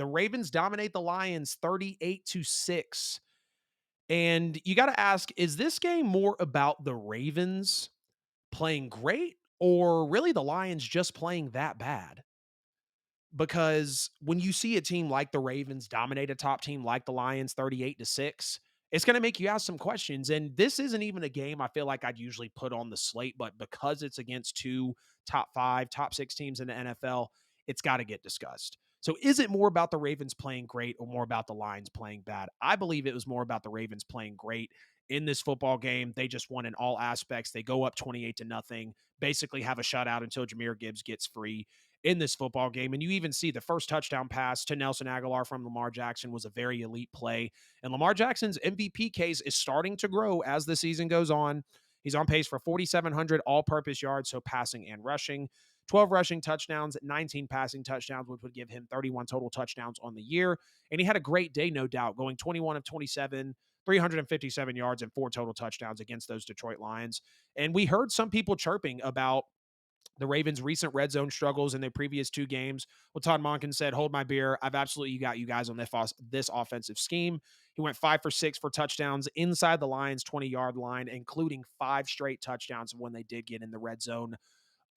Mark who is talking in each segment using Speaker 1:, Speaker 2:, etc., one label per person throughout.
Speaker 1: The Ravens dominate the Lions 38-6. And you got to ask, is this game more about the Ravens playing great or really the Lions just playing that bad? Because when you see a team like the Ravens dominate a top team like the Lions 38-6, it's going to make you ask some questions. And this isn't even a game I feel like I'd usually put on the slate, but because it's against two top five, top six teams in the NFL, it's got to get discussed. So is it more about the Ravens playing great or more about the Lions playing bad? I believe it was more about the Ravens playing great in this football game. They just won in all aspects. They go up 28-0, basically have a shutout until Jameer Gibbs gets free in this football game. And you even see the first touchdown pass to Nelson Aguilar from Lamar Jackson was a very elite play. And Lamar Jackson's MVP case is starting to grow as the season goes on. He's on pace for 4,700 all purpose yards, so passing and rushing, 12 rushing touchdowns, 19 passing touchdowns, which would give him 31 total touchdowns on the year. And he had a great day, no doubt, going 21 of 27, 357 yards, and four total touchdowns against those Detroit Lions. And we heard some people chirping about the Ravens' recent red zone struggles in their previous two games. Well, Todd Monken said, "Hold my beer. I've absolutely got you guys on this offensive scheme." He went 5 for 6 for touchdowns inside the Lions' 20-yard line, including 5 straight touchdowns when they did get in the red zone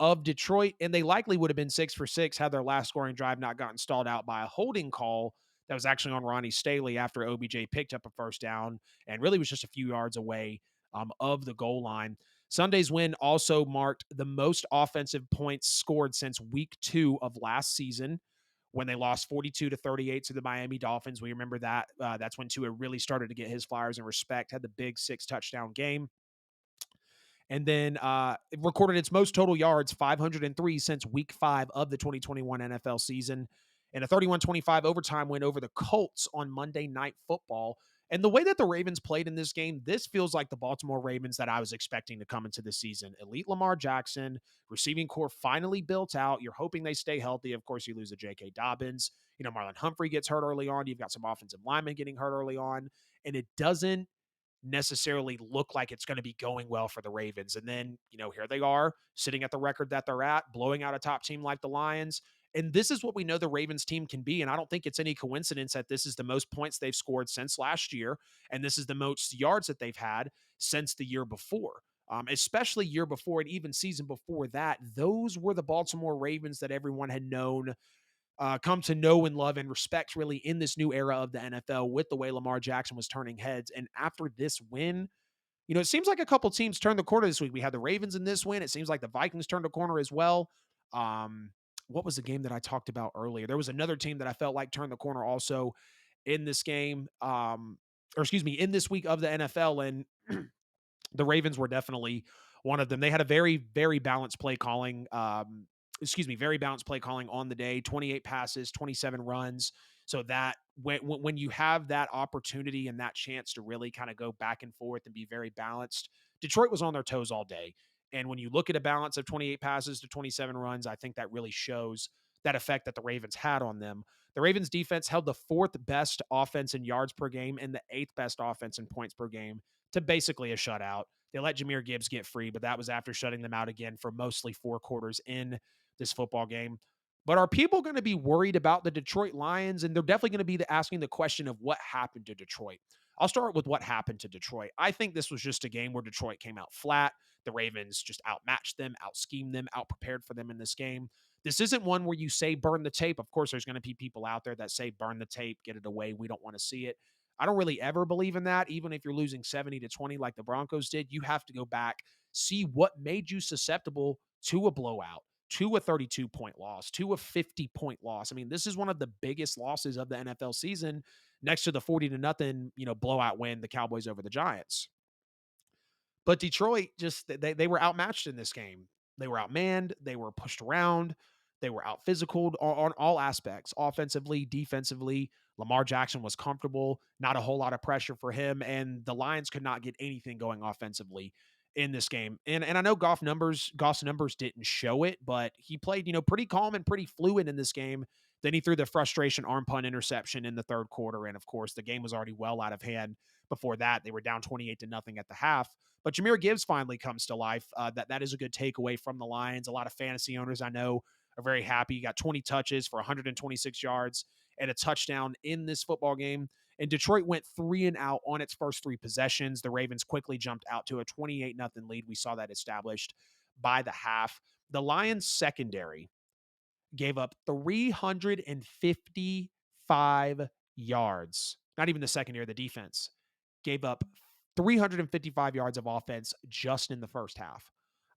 Speaker 1: of Detroit. And they likely would have been 6 for 6 had their last scoring drive not gotten stalled out by a holding call that was actually on Ronnie Staley after OBJ picked up a first down and really was just a few yards away of the goal line. Sunday's win also marked the most offensive points scored since week 2 of last season when they lost 42-38 to the Miami Dolphins. We remember that. That's when Tua really started to get his flowers and respect, had the big 6 touchdown game. And then it recorded its most total yards, 503, since week 5 of the 2021 NFL season, and a 31-25 overtime win over the Colts on Monday Night Football. And the way that the Ravens played in this game, this feels like the Baltimore Ravens that I was expecting to come into the season. Elite Lamar Jackson, receiving core finally built out. You're hoping they stay healthy. Of course, you lose a J.K. Dobbins. Marlon Humphrey gets hurt early on. You've got some offensive linemen getting hurt early on. And it doesn't necessarily look like it's going to be going well for the Ravens. And then, here they are sitting at the record that they're at, blowing out a top team like the Lions. And this is what we know the Ravens team can be. And I don't think it's any coincidence that this is the most points they've scored since last year. And this is the most yards that they've had since the year before. Especially year before and even season before that. Those were the Baltimore Ravens that everyone had known, come to know and love and respect really in this new era of the NFL with the way Lamar Jackson was turning heads. And after this win, it seems like a couple teams turned the corner this week. We had the Ravens in this win. It seems like the Vikings turned a corner as well. What was the game that I talked about earlier? There was another team that I felt like turned the corner also in this game, or excuse me, in this week of the NFL. And the Ravens were definitely one of them. They had a very, very balanced play calling. Very balanced play calling on the day. 28 passes, 27 runs. So that when you have that opportunity and that chance to really kind of go back and forth and be very balanced, Detroit was on their toes all day. And when you look at a balance of 28 passes to 27 runs, I think that really shows that effect that the Ravens had on them. The Ravens defense held the fourth best offense in yards per game and the eighth best offense in points per game to basically a shutout. They let Jameer Gibbs get free, but that was after shutting them out again for mostly 4 quarters in this football game. But are people going to be worried about the Detroit Lions? And they're definitely going to be asking the question of what happened to Detroit. I'll start with what happened to Detroit. I think this was just a game where Detroit came out flat. The Ravens just outmatched them, out-schemed them, out-prepared for them in this game. This isn't one where you say burn the tape. Of course, there's going to be people out there that say burn the tape, get it away. We don't want to see it. I don't really ever believe in that. Even if you're losing 70-20 like the Broncos did, you have to go back, see what made you susceptible to a blowout, to a 32-point loss, to a 50-point loss. I mean, this is one of the biggest losses of the NFL season next to the 40-0, blowout win, the Cowboys over the Giants. But Detroit they were outmatched in this game. They were outmanned, they were pushed around, they were out physical on all aspects, offensively, defensively. Lamar Jackson was comfortable, not a whole lot of pressure for him, and the Lions could not get anything going offensively in this game. And I know Goff's numbers didn't show it, but he played, pretty calm and pretty fluid in this game. Then he threw the frustration arm punt interception in the third quarter. And of course, the game was already well out of hand before that. They were down 28-0 at the half. But Jameer Gibbs finally comes to life. That is a good takeaway from the Lions. A lot of fantasy owners I know are very happy. He got 20 touches for 126 yards and a touchdown in this football game. And Detroit went 3-and-out on its first 3 possessions. The Ravens quickly jumped out to a 28-0 lead. We saw that established by the half. The Lions secondary gave up 355 yards. Not even the secondary, the defense gave up 355 yards of offense just in the first half.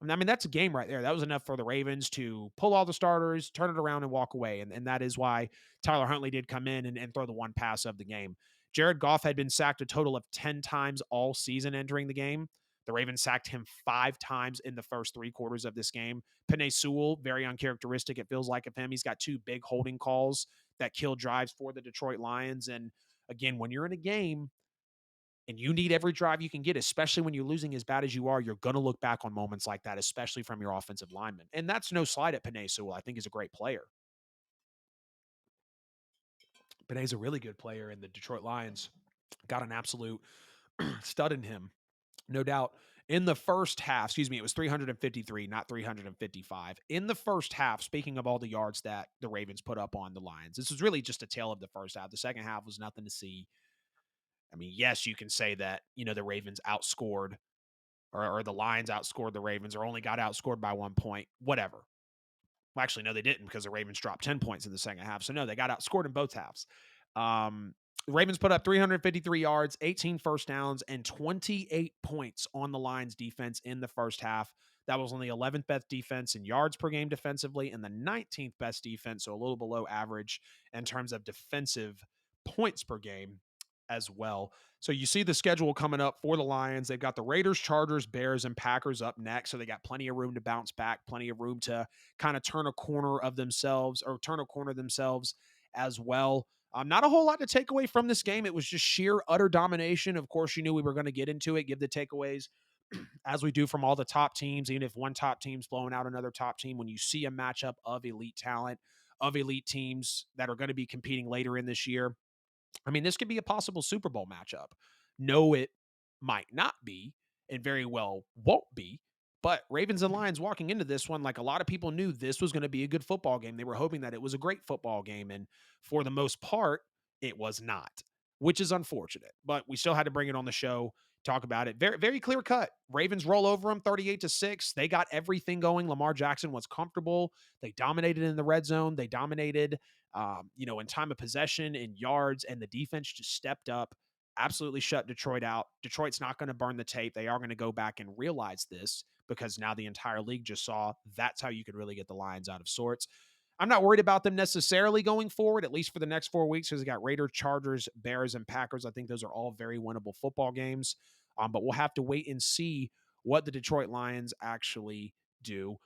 Speaker 1: I mean, that's a game right there. That was enough for the Ravens to pull all the starters, turn it around, and walk away. And that is why Tyler Huntley did come in and throw the one pass of the game. Jared Goff had been sacked a total of 10 times all season entering the game. The Ravens sacked him 5 times in the first 3 quarters of this game. Penei Sewell, very uncharacteristic, it feels like, of him. He's got 2 big holding calls that kill drives for the Detroit Lions. And again, when you're in a game and you need every drive you can get, especially when you're losing as bad as you are, you're going to look back on moments like that, especially from your offensive lineman. And that's no slight at Penei Sewell. I think he's a great player. Penei's a really good player, and the Detroit Lions got an absolute stud in him. No doubt. In the first half, excuse me, it was 353, not 355. In the first half, speaking of all the yards that the Ravens put up on the Lions, this was really just a tale of the first half. The second half was nothing to see. I mean, yes, you can say that, the Ravens outscored or the Lions outscored the Ravens or only got outscored by 1 point, whatever. Well, actually, no, they didn't because the Ravens dropped 10 points in the second half. So, no, they got outscored in both halves. The Ravens put up 353 yards, 18 first downs, and 28 points on the Lions defense in the first half. That was on the 11th best defense in yards per game defensively and the 19th best defense, so a little below average in terms of defensive points per game as well. So you see the schedule coming up for the Lions. They've got the Raiders, Chargers, Bears, and Packers up next. So they got plenty of room to bounce back, plenty of room to kind of turn a corner themselves as well. Not a whole lot to take away from this game. It was just sheer utter domination. Of course, you knew we were going to get into it, give the takeaways as we do from all the top teams, even if one top team's blowing out another top team. When you see a matchup of elite talent, of elite teams that are going to be competing later in this year, I mean, this could be a possible Super Bowl matchup. No, it might not be, and very well won't be. But Ravens and Lions walking into this one, like a lot of people knew this was going to be a good football game. They were hoping that it was a great football game. And for the most part, it was not, which is unfortunate. But we still had to bring it on the show, talk about it. Very, very clear cut. Ravens roll over them 38-6. They got everything going. Lamar Jackson was comfortable. They dominated in the red zone. They dominated in time of possession, in yards, and the defense just stepped up, absolutely shut Detroit out. Detroit's not going to burn the tape. They are going to go back and realize this because now the entire league just saw that's how you could really get the Lions out of sorts. I'm not worried about them necessarily going forward, at least for the next 4 weeks, because they got Raiders, Chargers, Bears, and Packers. I think those are all very winnable football games. But we'll have to wait and see what the Detroit Lions actually do.